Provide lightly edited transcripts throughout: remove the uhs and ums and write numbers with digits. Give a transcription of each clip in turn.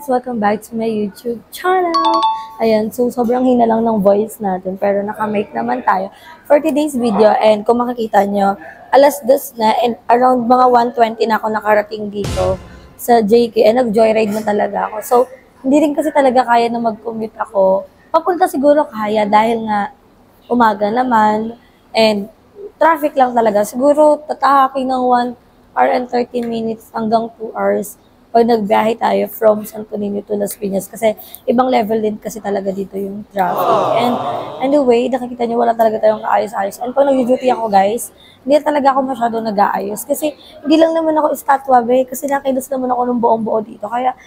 guys! Welcome back to my YouTube channel! Ayan, so sobrang hina lang ng voice natin pero nakamake naman tayo for today's video and kung makikita nyo, alas 2 na and around mga 1:20 na ako nakarating dito sa JK and nag-joyride na talaga ako. So, hindi rin kasi talaga kaya na mag-commute ako. Papunta siguro kaya dahil nga umaga naman and traffic lang talaga. Siguro tatahakin ng 1 hour and 30 minutes hanggang 2 hours pag nagbiyahe tayo from Santo Niño to Las Piñas kasi ibang level din kasi talaga dito yung traffic. And anyway, nakikita nyo wala talaga tayong kaayos-ayos. And pag nag-duty ako guys, hindi talaga ako masyado nag-aayos kasi hindi lang naman ako estatwa be kasi nakilos naman ako ng buong-buo dito. Kaya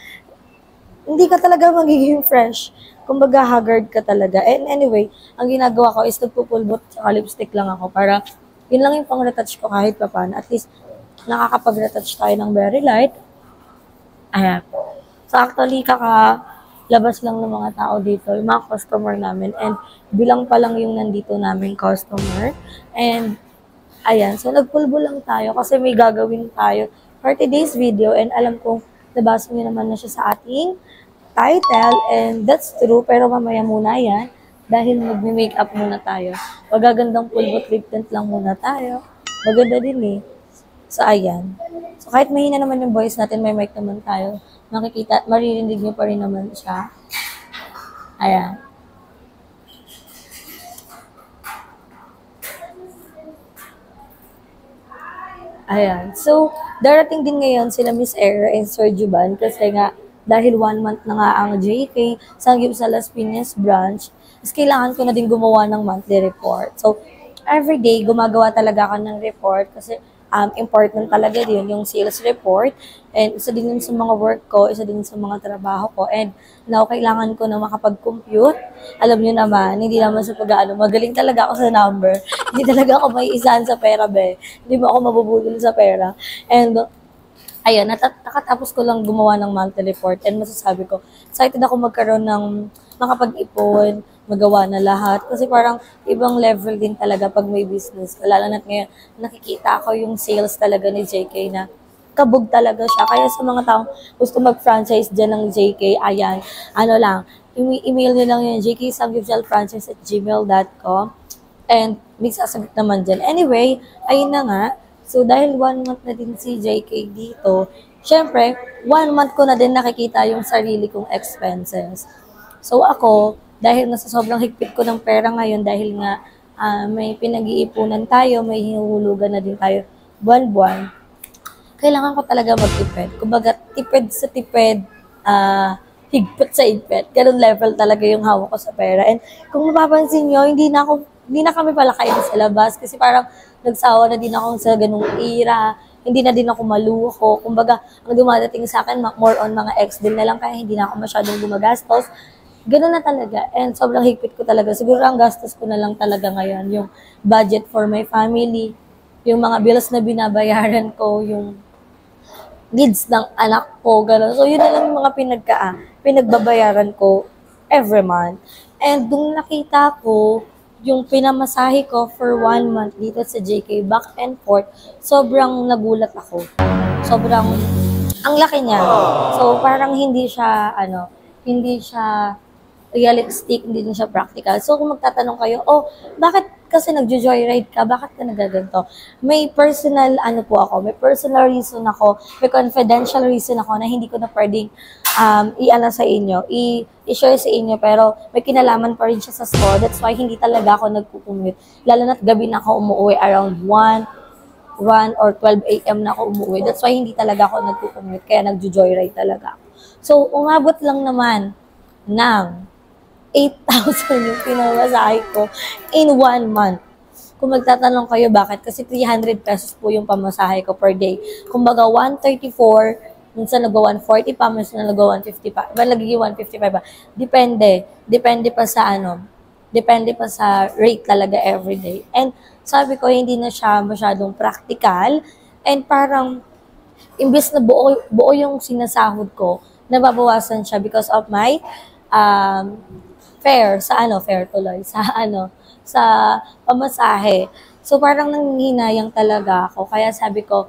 hindi ka talaga magiging fresh. Kumbaga haggard ka talaga. And anyway, ang ginagawa ko is nagpupulbot sa lipstick lang ako para yun lang yung pang-retouch ko kahit pa paano. At least nakakapag-retouch tayo ng very light. Ayan. So actually, kakalabas lang ng mga tao dito, yung mga customer namin. And bilang pa lang yung nandito namin customer. And ayan, so nagpulbo lang tayo kasi may gagawin tayo for today's video. And alam kong nabasa niyo naman na siya sa ating title. And that's true, pero mamaya muna yan. Dahil mag-makeup muna tayo. Magagandang pulbo treatment lang muna tayo. Maganda din eh. So, ayan. So, kahit mahina naman yung voice natin, may mic naman tayo. Makikita, maririnig nyo pa rin naman siya. Ayan. Ayan. So, darating din ngayon sila Miss Era and Sir Juban kasi nga, dahil 1 month na nga ang JK sa Las Piñas branch, is kailangan ko na din gumawa ng monthly report. So, everyday, gumagawa talaga ako ng report kasi important talaga din yung sales report. And isa din yun sa mga work ko, isa din sa mga trabaho ko. And now, kailangan ko na makapag-compute. Alam nyo naman, hindi naman sa pag-ano, magaling talaga ako sa number. Hindi talaga ako may isahan sa pera, be. Hindi mo ako mabubulol sa pera. And ayun, nakatapos ko lang gumawa ng monthly report and masasabi ko, excited ako magkaroon ng makapag-ipon, magawa na lahat. Kasi parang ibang level din talaga pag may business. Lalo na't ngayon, nakikita ko yung sales talaga ni JK na kabog talaga siya. Kaya sa mga taong gusto mag-franchise dyan ng JK, ayan, ano lang, email nyo lang yung jksamgifjalfranchise@gmail.com and may sasagot naman dyan. Anyway, ayun na nga. So, dahil 1 month na din si JK dito, syempre, 1 month ko na din nakikita yung sarili kong expenses. So, ako, dahil nasa sobrang higpit ko ng pera ngayon, dahil nga may pinag-iipunan tayo, may hinuhulugan na din tayo buwan-buwan, kailangan ko talaga magtipid. Kumbaga, tipid sa tipid, higpit sa higpit. Ganun level talaga yung hawak ko sa pera. And kung mapapansin nyo, hindi na kami pala kain sa labas kasi parang nagsawa na din ako sa ganung era. Hindi na din ako maluho. Kumbaga, ang dumadating sa akin, more on mga ex din na lang kaya hindi na ako masyadong gumagastos. Ganun na talaga. And sobrang higpit ko talaga. Siguro ang gastos ko na lang talaga ngayon, yung budget for my family, yung mga bills na binabayaran ko, yung needs ng anak ko, gano'n. So, yun na lang yung mga pinagbabayaran ko every month. And nung nakita ko, yung pinamasahe ko for 1 month dito sa JK, back and forth, sobrang nagulat ako. Sobrang, ang laki niya. So, parang hindi siya realistic, hindi din siya practical. So, kung magtatanong kayo, bakit kasi nagjo-joyride ka? Bakit ka nagaganto? May personal, may personal reason ako, may confidential reason ako na hindi ko na pwedeng sa inyo, i-share sa inyo, pero may kinalaman pa rin siya sa store. That's why hindi talaga ako nagkukumute. Lalo na't gabi na ako umuwi around 1 or 12 a.m. na ako umuwi. That's why hindi talaga ako nagkukumute, kaya nagjo-joyride talaga ako. So, umabot lang naman ng 8,000 yung pinamasahe ko in 1 month. Kung magtatanong kayo bakit, kasi 300 pesos po yung pamasahe ko per day. Kumbaga 134, minsan nag-140 pa, minsan nag-150 pa. Nagiging 155 pa. Depende pa sa depende pa sa rate talaga everyday. And sabi ko, hindi na siya masyadong practical. And parang, imbes na buo yung sinasahod ko, nababawasan siya because of my sa pamasahe. So, parang nanghihinayang talaga ako. Kaya sabi ko,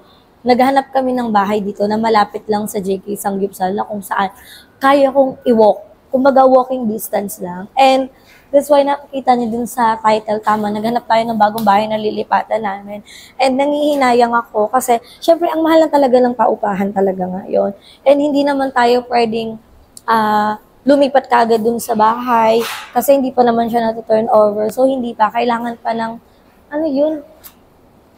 naghanap kami ng bahay dito na malapit lang sa JK Sanggipsal na kung saan kaya kong i-walk. Kumbaga, walking distance lang. And that's why nakikita niyo dun sa title, tama, naghanap tayo ng bagong bahay na lilipatan namin. And nangihinayang ako kasi, syempre, ang mahal na talaga ng paupahan talaga ngayon. And hindi naman tayo pwedeng lumipat kagad dun sa bahay kasi hindi pa naman siya na-turn over. So, hindi pa. Kailangan pa ng, ano yun,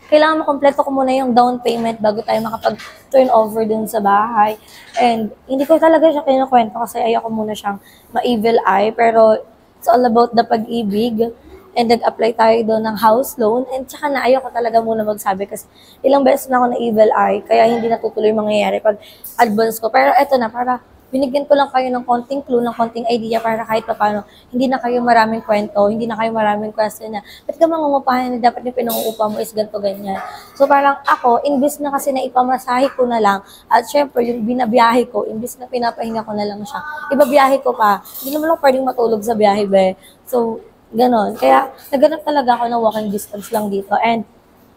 kailangan makompleto ko muna yung down payment bago tayo makapag-turn over dun sa bahay. And hindi ko talaga siya kinukwento kasi ayoko muna siyang ma-evil eye. Pero it's all about the pag-ibig. And nag-apply tayo doon ng house loan. And tsaka na ayoko talaga muna magsabi kasi ilang beses na ako na evil eye. Kaya hindi natutuloy mangyayari pag advance ko. Pero eto na, para binigyan ko lang kayo ng konting clue, ng konting idea para kahit pa paano, hindi na kayo maraming kwento, hindi na kayo maraming question na, ba't ka mangungupahan na dapat yung pinangungupa mo is ganito, ganyan. So parang ako, imbis na kasi na ipamasahe ko na lang, at syempre yung binabiyahe ko, imbis na pinapahinga ko na lang siya, ibabiyahe ko pa, hindi naman lang pwedeng matulog sa biyahe, be. So, ganon. Kaya, naghanap talaga ako ng walking distance lang dito. And,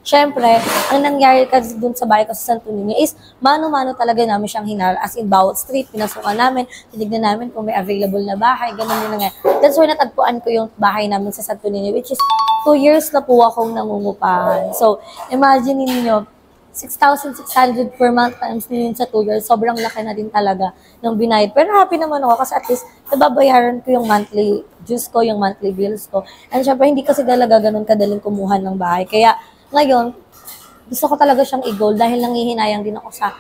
syempre, ang nangyari kasi dun sa bahay ko sa Santo Niño is mano-mano talaga namin siyang hinal. As in, bawat street, pinasukan namin, tinignan namin kung may available na bahay, ganun yung nangyari. That's why natagpuan ko yung bahay namin sa Santo Niño, which is 2 years na po akong nangungupahan. So, imagine niyo 6,600 per month times yun sa 2 years. Sobrang laki na din talaga ng binayad. Pero happy naman ako kasi at least nababayaran ko yung monthly dues ko, yung monthly bills ko. And syempre, hindi kasi talaga ganun kadaling kumuha ng bahay. Kaya, ngayon, gusto ko talaga siyang i-goal dahil nangihinayang din ako sa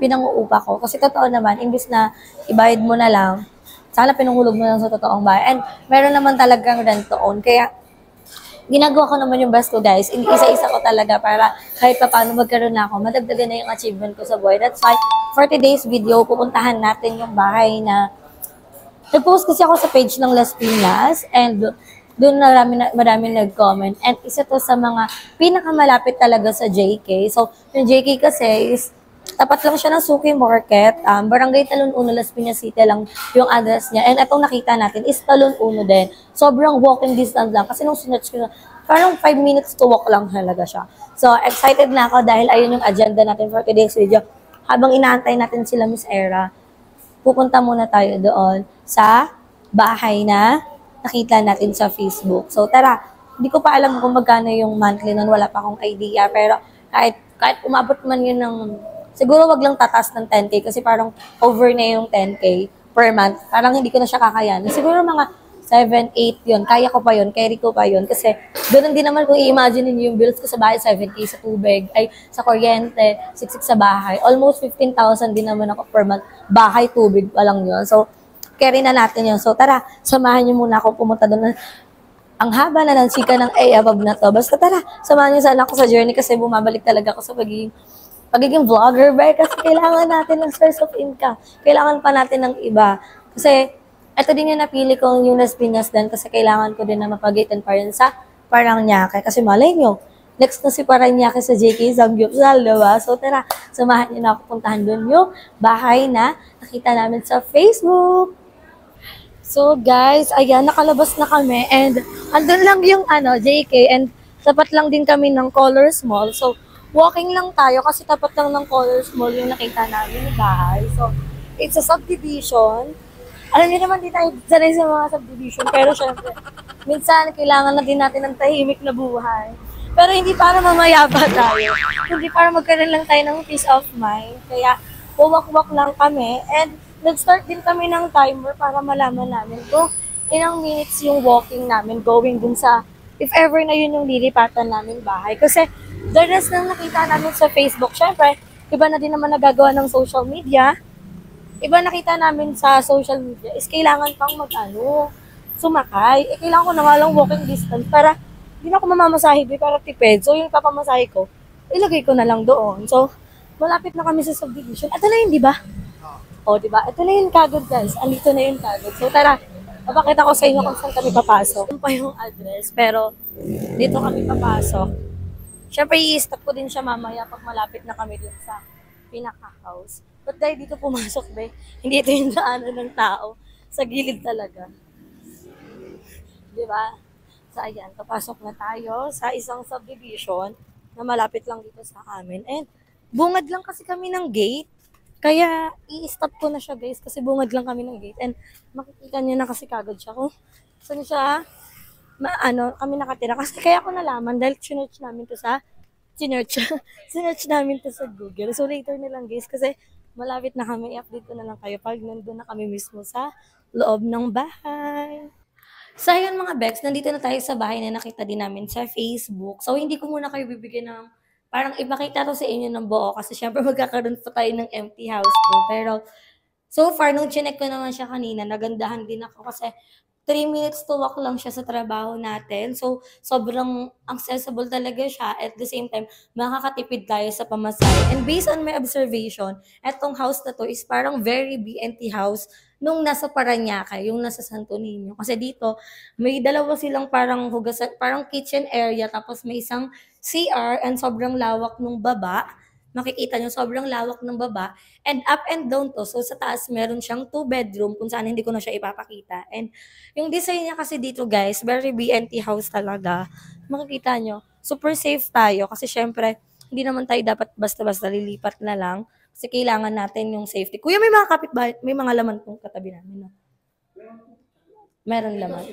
pinanguupa ko. Kasi totoo naman, imbis na ibayad mo na lang, sana pinangulog mo lang sa totoong bahay. And meron naman talagang rent to own. Kaya, ginagawa ko naman yung best ko, guys. Isa-isa ko talaga para kahit pa paano magkaroon na ako, madagdagan na yung achievement ko sa buhay. That's why, for today's video, pupuntahan natin yung bahay na nag-post kasi ako sa page ng Las Piñas and doon maraming nag-comment. And isa to sa mga pinakamalapit talaga sa JK. So, yung JK kasi is, tapat lang siya ng Suki Market. Barangay Talon 1, Las Piñas City lang yung address niya. And itong nakita natin is Talon 1 din. Sobrang walking distance lang. Kasi nung sinerch ko, parang 5 minutes to walk lang talaga siya. So, excited na ako dahil ayun yung agenda natin for today's video. Habang inaantay natin sila Miss Era, pupunta muna tayo doon sa bahay na nakita natin sa Facebook. So, tara. Hindi ko pa alam kung magkano yung monthly nun. Wala pa akong idea. Pero, kahit umabot man yun ng, siguro wag lang tatas ng 10K kasi parang over na yung 10K per month. Parang hindi ko na siya kakayanin. Siguro mga 7, 8 yun. Kaya ko pa yun. Carry ko pa yun. Kasi, doon din naman kung i-imagine niyo yung bills ko sa bahay, 7K sa tubig, ay sa kuryente, 6 sa bahay. Almost 15,000 din naman ako per month. Bahay, tubig pa lang yun. So, carry na natin yun. So, tara, samahan niyo muna ako pumunta doon. Ang haba na ng chika ng above na to. Basta tara, samahan niyo sana ako sa journey kasi bumabalik talaga ako sa pagiging vlogger, ba? Kasi kailangan natin ng source of income. Kailangan pa natin ng iba. Kasi, ito din yung napili kong yung Las Piñas din kasi kailangan ko din na mapagitan pa rin sa Paranaque. Kasi malay nyo, next na si Paranaque sa JK Samgyupsal, diba? So tara, samahan niyo na ako puntahan doon yung bahay na nakita namin sa Facebook. So guys, ayan, nakalabas na kami and andun lang yung JK and tapat lang din kami ng Colors Mall. So walking lang tayo kasi tapat lang ng Colors Mall yung nakita namin yung bahay. So it's a subdivision. Alam niyo naman, di tayo sanay sa mga subdivision pero syempre, minsan kailangan na din natin ng tahimik na buhay. Pero hindi para mamayaba tayo. Hindi para magkaroon lang tayo ng peace of mind. Kaya walk-walk lang kami and nag-start din kami ng timer para malaman namin kung ilang minutes yung walking namin going dun sa, if ever na yun yung lilipatan namin bahay. Kasi the rest na nakita namin sa Facebook, syempre, iba na din naman nagagawa ng social media. Iba nakita namin sa social media is kailangan pang sumakay. Kailangan ko na nga lang walking distance para hindi na ako mamamasahe para tipid. So yung papamasahe ko, ilagay ko na lang doon. So, malapit na kami sa subdivision. Ito na yun, di ba? O, di ba? Ito na yun kagad, guys. Andito na yun kagad. So, tara. Papakita ko sa inyo kung saan kami papasok. Ito pa yung address, pero dito kami papasok. Siyempre, i-stop ko din siya mamaya pag malapit na kami dun sa pinaka-house. But dahil dito pumasok, be, hindi ito yung daanan ng tao. Sa gilid talaga. Di ba? So, ayan, papasok na tayo sa isang subdivision na malapit lang dito sa amin. And bungad lang kasi kami ng gate. Kaya, i-stop ko na siya guys kasi bungad lang kami ng gate and makikita niyo na kasi kagad siya kung saan siya kami nakatira. Kasi kaya ko nalaman dahil sinerch namin to sa sinerch, sinerch namin to sa Google. So later na lang guys kasi malapit na kami. I-update ko na lang kayo pag nandun na kami mismo sa loob ng bahay. So ayun mga Bex, nandito na tayo sa bahay na nakita din namin sa Facebook. So hindi ko muna kayo bibigyan ng parang ipakita to sa inyo ng buo kasi syempre magkakaroon pa tayo ng empty house to. Pero so far, nung chinek ko naman siya kanina, nagandahan din ako kasi 3 minutes to walk lang siya sa trabaho natin. So, sobrang accessible talaga siya. At the same time, makakatipid tayo sa pamasahe. And based on my observation, etong house na to is parang very BNT house nung nasa Parañaque, yung nasa Santo Niño. Kasi dito, may dalawa silang parang hugasan, parang kitchen area, tapos may isang CR and sobrang lawak nung baba. Makikita nyo, sobrang lawak ng baba. And up and down to. So, sa taas, meron siyang 2 bedroom kung saan hindi ko na siya ipapakita. And yung design niya kasi dito, guys, very BNT house talaga. Makikita nyo, super safe tayo. Kasi syempre, hindi naman tayo dapat basta-basta lilipat na lang. Kasi kailangan natin yung safety. Kuya, may mga kapitbahay, may mga laman pong katabi namin. No? Meron laman.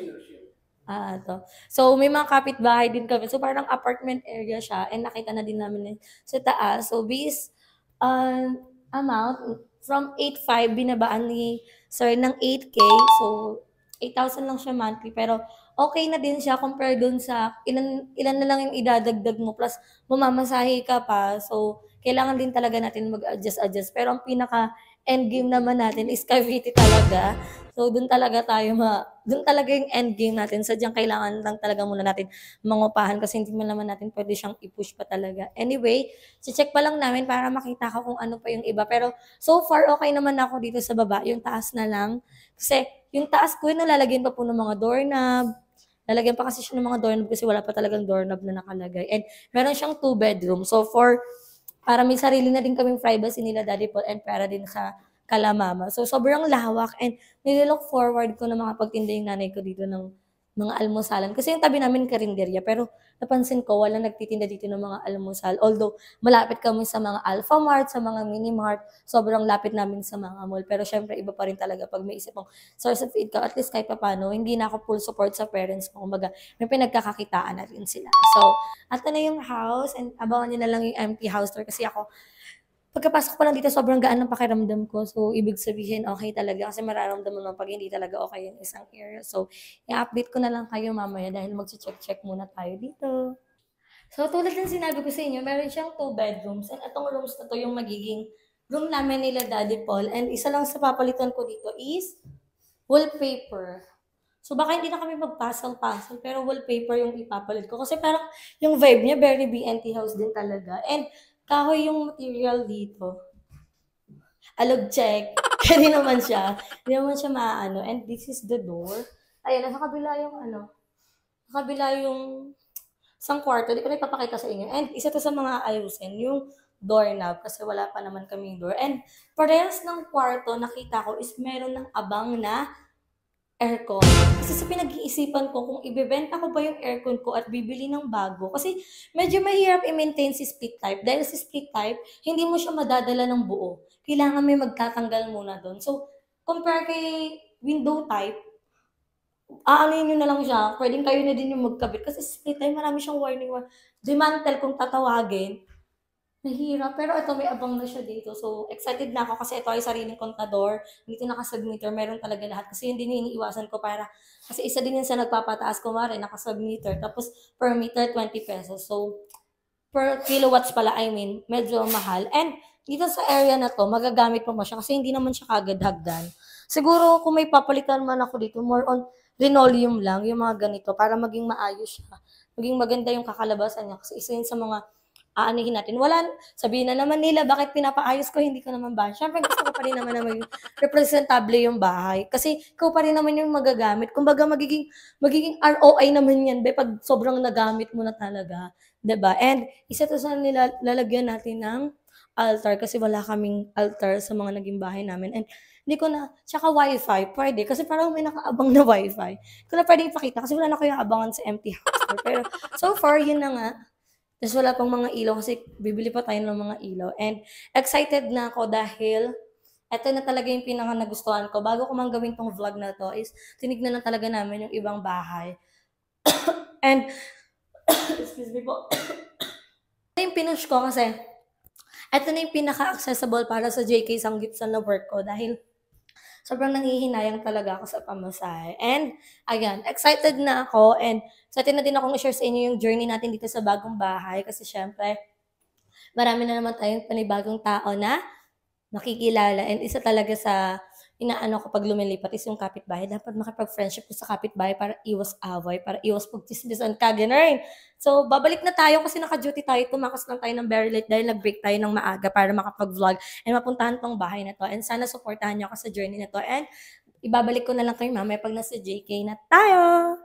To. So, may mga kapitbahay din kami. So, parang apartment area siya. And nakita na din namin sa taas. So, based on amount, from 8.5, binabaan ni sir ng 8K. So, 8,000 lang siya monthly. Pero, okay na din siya compare dun sa ilan na lang yung idadagdag mo. Plus, mamamasahe ka pa. So, kailangan din talaga natin mag-adjust. Pero, ang pinaka endgame naman natin is Cavite talaga. So, dun talaga yung end game natin. Sadyang kailangan lang talaga muna natin mangupahan kasi hindi mo naman natin pwede siyang i-push pa talaga. Anyway, check pa lang namin para makita ko kung ano pa yung iba. Pero so far, okay naman ako dito sa baba. Yung taas na lang. Kasi yung taas ko, yun nalalagyan pa po ng mga doorknob. Lalagyan pa kasi siya ng mga doorknob kasi wala pa talagang doorknob na nakalagay. And meron siyang 2 bedroom. So para may sarili na din kaming privacy nila Daddy Paul and para din sa kalamama. So, sobrang lawak and nililook forward ko na makapagtinda yung nanay ko dito ng mga almusalan. Kasi yung tabi namin karinderya, pero napansin ko, wala nagtitinda dito ng mga almusal. Although, malapit kami sa mga Alpha Mart, sa mga Mini Mart, sobrang lapit namin sa mga mall. Pero syempre, iba pa rin talaga pag may isip mong source of income, at least kahit papano, hindi na ako full support sa parents ko. Kumbaga, may pinagkakakitaan na rin sila. So, ato na yung house and abangan nyo na lang yung empty house tour kasi ako, pagkapasok ko lang dito, sobrang gaan ng pakiramdam ko. So, ibig sabihin, okay talaga. Kasi mararamdaman mo pag hindi talaga okay yung isang area. So, i-update ko na lang kayo mamaya dahil mag-check muna tayo dito. So, tulad ng sinabi ko sa inyo, meron siyang 2 bedrooms. And itong rooms na to yung magiging room namin nila Daddy Paul. And isa lang sa papalitan ko dito is wallpaper. So, baka hindi na kami mag-puzzle-puzzle, pero wallpaper yung ipapalit ko. Kasi parang yung vibe niya, very BNT house din talaga. And kahoy yung material dito. Alog check. Hindi naman siya. Hindi naman siya maano. And this is the door. Ayan, nasa kabila yung sa kabila yung isang kwarto. Di ko na ipapakita sa inyo. And isa to sa mga ayusin, yung doorknob kasi wala pa naman kaming door. And parehas ng kwarto nakita ko is meron ng abang na aircon. Kasi sa pinag-iisipan ko kung ibebenta ko ba yung aircon ko at bibili ng bago. Kasi medyo mahirap i-maintain si split type. Dahil si split type, hindi mo siya madadala ng buo. Kailangan may magtatanggal muna doon. So, compare kay window type, aanuin nyo na lang siya. Pwedeng kayo na din yung magkabit. Kasi split type, marami siyang warning. Demantel kung tatawagin. Mahirap, pero ito may abang na siya dito. So, excited na ako kasi ito ay sariling kontador. Dito naka-submeter, meron talaga lahat. Kasi yun din yung iniiwasan ko para, kasi isa din yun sa nagpapataas ko mare, naka-submeter. Tapos, per meter, 20 pesos. So, per kilowatts pala, I mean, medyo mahal. And, dito sa area na to, magagamit mo siya kasi hindi naman siya kagad hagdan. Siguro, kung may papalitan man ako dito, more on linoleum lang, yung mga ganito, para maging maayos siya. Maging maganda yung kakalabasan niya. Kasi isa yun sa mga aanihin natin. Sabihin na naman nila, bakit pinapaayos ko, hindi ko naman ba? Siyempre, gusto ko pa rin naman na maging representable yung bahay. Kasi, ikaw pa rin naman yung magagamit. Kumbaga, magiging ROI naman yan, be, pag sobrang nagamit mo na talaga. 'Di ba? And, isa to sa lalagyan natin ng altar kasi wala kaming altar sa mga naging bahay namin. And, hindi ko na, tsaka wifi, pwede. Kasi parang may nakaabang na wifi. Hindi ko na pwede ipakita kasi wala na ko yung abangan sa empty house. Pero, so far, yun na nga. Tapos wala pang mga ilaw kasi bibili pa tayo ng mga ilaw. And excited na ako dahil eto na talaga yung pinaka nagustuhan ko. Bago ko man gawin tong vlog na to is tinignan na talaga namin yung ibang bahay. And, excuse me po. Ito yung pinush ko kasi eto na yung pinaka-accessible para sa JK Sanggipsan na work ko dahil sobrang nanghihinayang talaga ako sa pamasahe. And, ayan, excited na ako and excited na din akong i-share sa inyo yung journey natin dito sa bagong bahay kasi syempre, marami na naman tayong panibagong tao na makikilala and isa talaga sa inaano ko 'pag lumilipat is yung kapitbahay. Dapat makipag-friendship ka sa kapitbahay para iwas away, para iwas pagtsismisan ka, gano'n. So, babalik na tayo kasi naka-duty tayo, tumakas lang tayo ng very late dahil nag-break tayo ng maaga para makapag-vlog and mapuntahan 'tong bahay na 'to and sana supportahan niyo ako sa journey na 'to and ibabalik ko na lang kayo mamaya 'pag nasa JK na tayo.